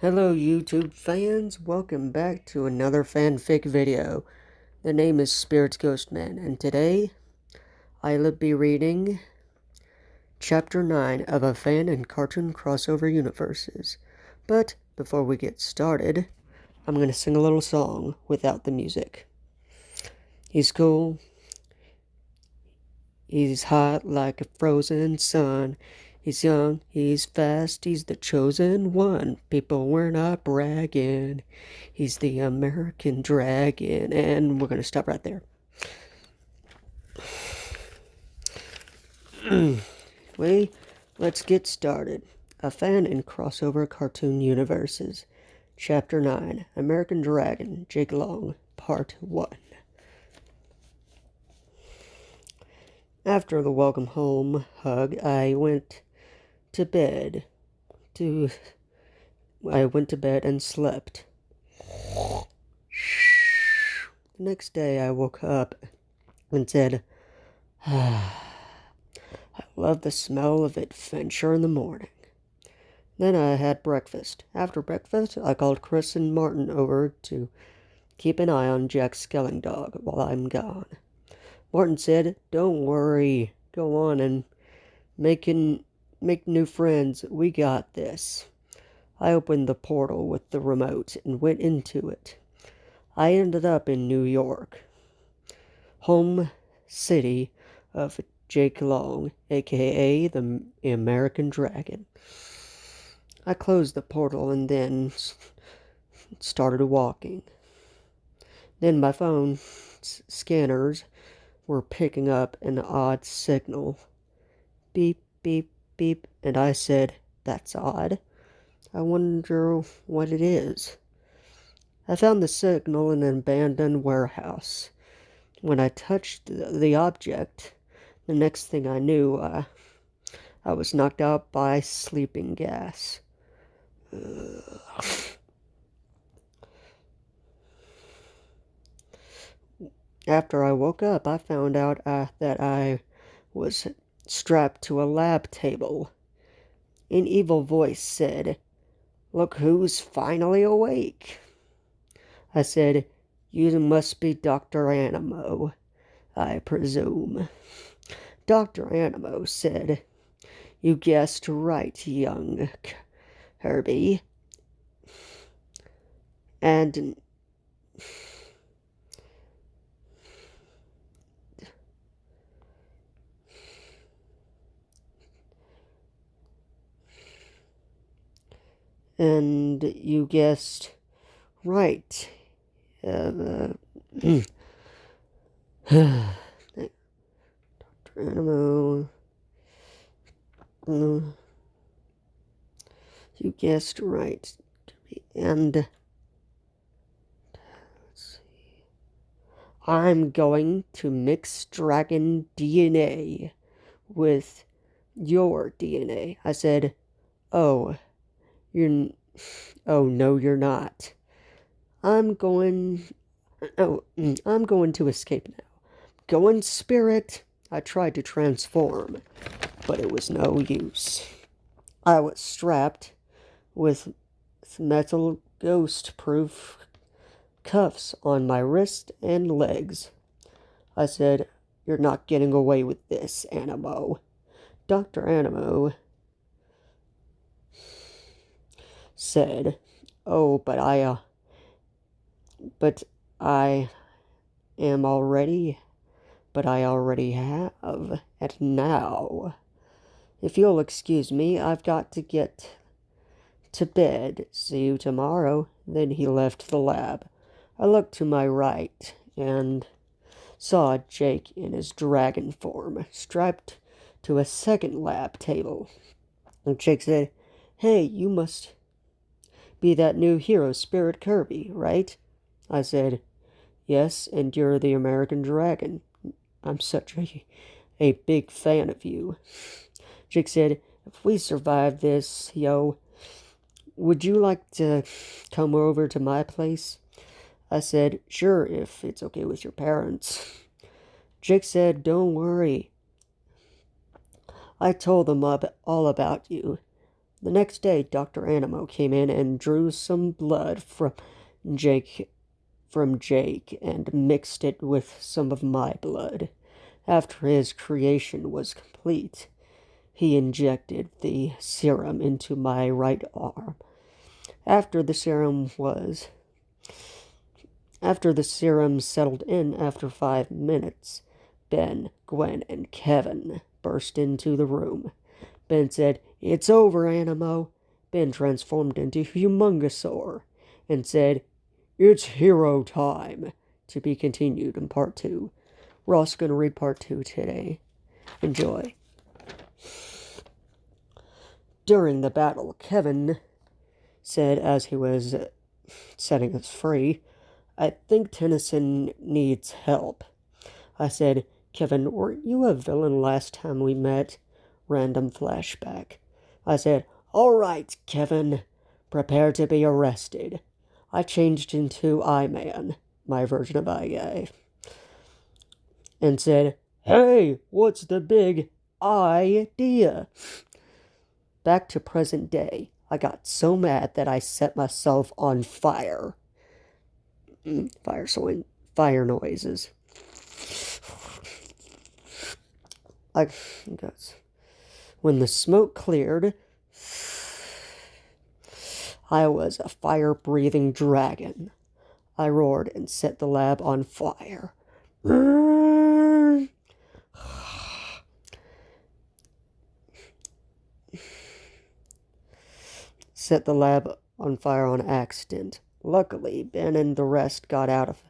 Hello YouTube fans, welcome back to another fanfic video. The name is Spirits Ghostman, and today I'll be reading Chapter 9 of a fan and cartoon crossover universes. But before we get started, I'm going to sing a little song without the music. He's cool, he's hot like a frozen sun. He's young, he's fast, he's the chosen one. People, we're not bragging. He's the American dragon. And we're going to stop right there. Let's get started. A fan in crossover cartoon universes. Chapter 9, American Dragon, Jake Long, Part 1. After the welcome home hug, I went to bed and slept. The next day I woke up and said, I love the smell of adventure in the morning. Then I had breakfast. After breakfast, I called Chris and Martin over to keep an eye on Jack's skelling dog while I'm gone. Martin said, "Don't worry, go on and make new friends. We got this." I opened the portal with the remote and went into it. I ended up in New York, home city of Jake Long, aka the American Dragon. I closed the portal and then started walking. Then my phone's scanners were picking up an odd signal. Beep, beep, beep, and I said, "That's odd. I wonder what it is." I found the signal in an abandoned warehouse. When I touched the object, the next thing I knew, I was knocked out by sleeping gas. After I woke up, I found out that I was strapped to a lab table. An evil voice said, "Look who's finally awake." I said, "You must be Dr. Animo, I presume." Dr. Animo said, "You guessed right, young Kirby. And you guessed right. Dr. Animo. You guessed right. And let's see. I'm going to mix dragon DNA with your DNA." I said, "Oh, no, you're not. I'm going to escape now. Go in spirit." I tried to transform, but it was no use. I was strapped with metal ghost-proof cuffs on my wrist and legs. I said, "You're not getting away with this, Animo." Dr. Animo said, "Oh, but I already have. And now, if you'll excuse me, I've got to get to bed. See you tomorrow." Then he left the lab. I looked to my right and saw Jake in his dragon form, strapped to a second lab table. And Jake said, "Hey, you must be that new hero, Spirit Kirby, right?" I said, "Yes, and you're the American Dragon. I'm such a big fan of you." Jake said, "If we survive this, would you like to come over to my place?" I said, "Sure, if it's okay with your parents." Jake said, "Don't worry. I told them all about you. The next day, Dr. Animo came in and drew some blood Jake Jake and mixed it with some of my blood. After his creation was complete, he injected the serum into my right arm. After the serum settled in after 5 minutes, Ben, Gwen, and Kevin burst into the room. Ben said, "It's over, Animo." Ben transformed into Humongosaur and said, "It's hero time." To be continued in part 2. We're also going to read part 2 today. Enjoy. During the battle, Kevin said as he was setting us free, "I think Tennyson needs help." I said, "Kevin, weren't you a villain last time we met?" Random flashback. I said, "All right, Kevin, prepare to be arrested." I changed into I-Man, my version of I-Guy, and said, "Hey, what's the big idea?" Back to present day. I got so mad that I set myself on fire. Fire noises. When the smoke cleared, I was a fire-breathing dragon. I roared and set the lab on fire. Set the lab on fire on accident. Luckily, Ben and the rest got out of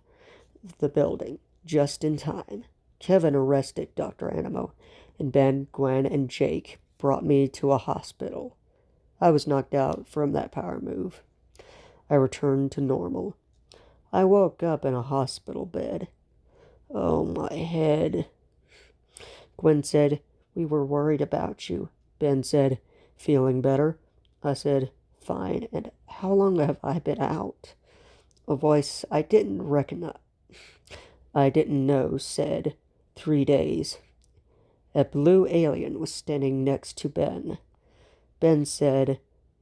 the building just in time. Kevin arrested Dr. Animo, and Ben, Gwen, and Jake brought me to a hospital. I was knocked out from that power move. I returned to normal. I woke up in a hospital bed. Oh, my head. Gwen said, "We were worried about you." Ben said, "Feeling better?" I said, "Fine." "And how long have I been out?" A voice I didn't know said, 3 days. A blue alien was standing next to Ben. Ben said,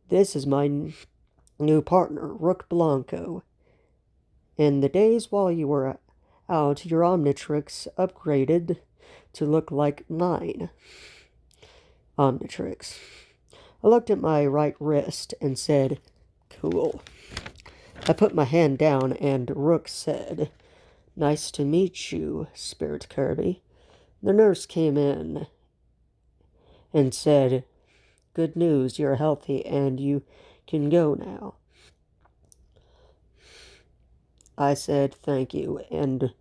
"This is my new partner, Rook Blanco. In the days while you were out, your omnitrix upgraded to look like mine." Omnitrix. I looked at my right wrist and said, "Cool." I put my hand down and Rook said, "Nice to meet you, Spirit Kirby." The nurse came in and said, "Good news, you're healthy and you can go now." I said, "Thank you, and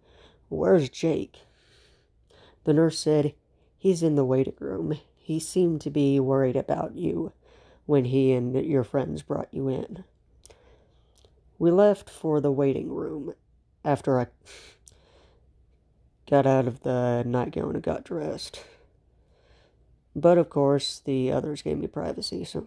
where's Jake?" The nurse said, "He's in the waiting room. He seemed to be worried about you when he and your friends brought you in." We left for the waiting room after I got out of the nightgown and got dressed. But of course, the others gave me privacy, so...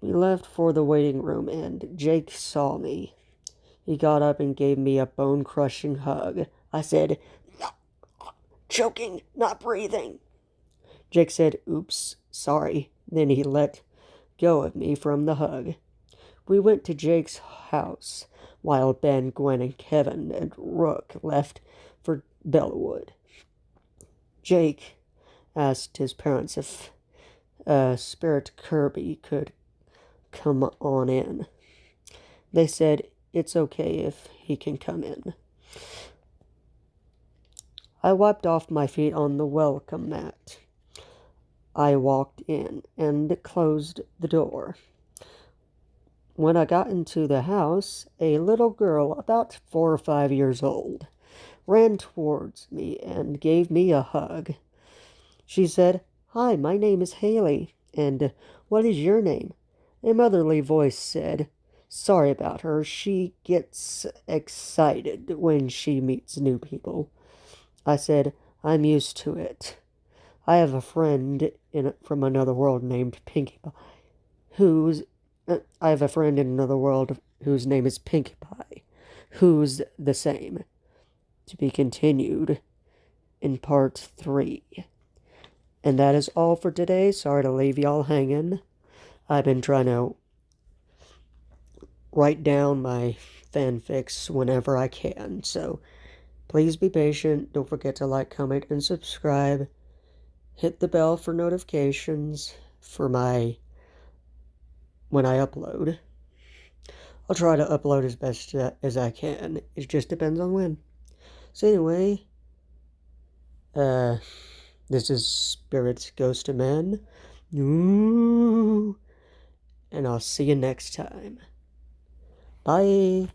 We left for the waiting room, and Jake saw me. He got up and gave me a bone-crushing hug. I said, "Choking, not breathing." Jake said, "Oops, sorry." Then he let go of me from the hug. We went to Jake's house, while Ben, Gwen, and Kevin and Rook left for Bellawood. Jake asked his parents if Spirit Kirby could come on in. They said it's okay if he can come in. I wiped off my feet on the welcome mat. I walked in and closed the door. When I got into the house, a little girl about 4 or 5 years old ran towards me and gave me a hug. She said, "Hi, my name is Haley, and what is your name?" A motherly voice said, "Sorry about her. She gets excited when she meets new people." I said, "I'm used to it. I have a friend from another world named Pinkie Pie, I have a friend in another world whose name is Pinkie Pie, who's the same." To be continued in part 3. And that is all for today. Sorry to leave y'all hanging. I've been trying to write down my fanfics whenever I can, so please be patient. Don't forget to like, comment, and subscribe. Hit the bell for notifications for when I upload. I'll try to upload as best as I can. It just depends on when. So anyway, this is Spirits Ghost to Men. Ooh. And I'll see you next time. Bye.